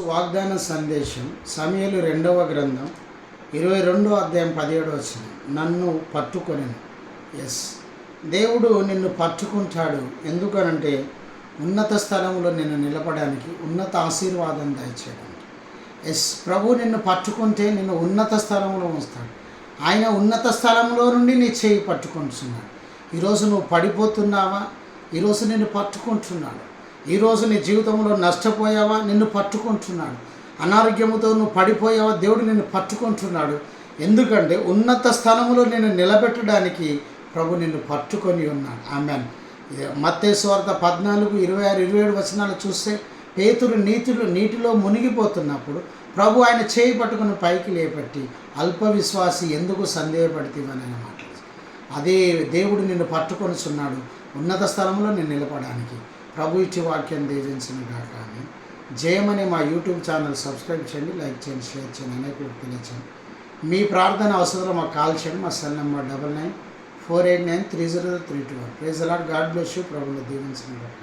వాగ్దాన సందేశం సమూయేలు 2వ గ్రంథం 22వ అధ్యాయం 17వ వచనం. నన్ను పట్టుకొనెను. దేవుడు నిన్ను పట్టుకుంటాడు. ఎందుకనంటే ఉన్నత స్థలంలో నిన్ను నిలపడానికి, ఉన్నత ఆశీర్వాదం దయచేయడానికి. ప్రభు నిన్ను పట్టుకుంటే నిన్ను ఉన్నత స్థలంలో ఉంచుతాడు. ఆయన ఉన్నత స్థలంలో నుండి నీ చేయి పట్టుకుంటున్నాడు. ఈరోజు నువ్వు పడిపోతున్నావా? ఈరోజు నిన్ను పట్టుకుంటున్నాడు. ఈరోజు నీ జీవితంలో నష్టపోయావా? నిన్ను పట్టుకుంటున్నాడు. అనారోగ్యముతో నువ్వు పడిపోయావా? దేవుడు నిన్ను పట్టుకుంటున్నాడు. ఎందుకంటే ఉన్నత స్థలంలో నిన్ను నిలబెట్టడానికి ప్రభు నిన్ను పట్టుకొని ఉన్నాడు. ఆమేన్. మత్తయి సువార్త 14, 26, 27 వచనాలు చూస్తే పేతురు నీటిలో మునిగిపోతున్నప్పుడు ప్రభు ఆయన చేయి పట్టుకుని పైకి లేపట్టి, అల్ప విశ్వాసి ఎందుకు సందేహపడితేవని ఆయన మాట్లాడు. అదే దేవుడు నిన్ను పట్టుకొనిచున్నాడు ఉన్నత స్థలంలో నేను నిలపడానికి. ప్రభు ఇచ్చి వాక్యం దీవించిన గాక. జయమనే మా యూట్యూబ్ ఛానల్ సబ్స్క్రైబ్ చేయండి, లైక్ చేయండి, షేర్ చేయండి, అనేకులకు తెలియచేయండి. మీ ప్రార్థన అవసరం మాకు కాల్ చేయండి. మా cell number 9948930321. Praise the lord. God bless you. ప్రభువును దీవించిన గాక.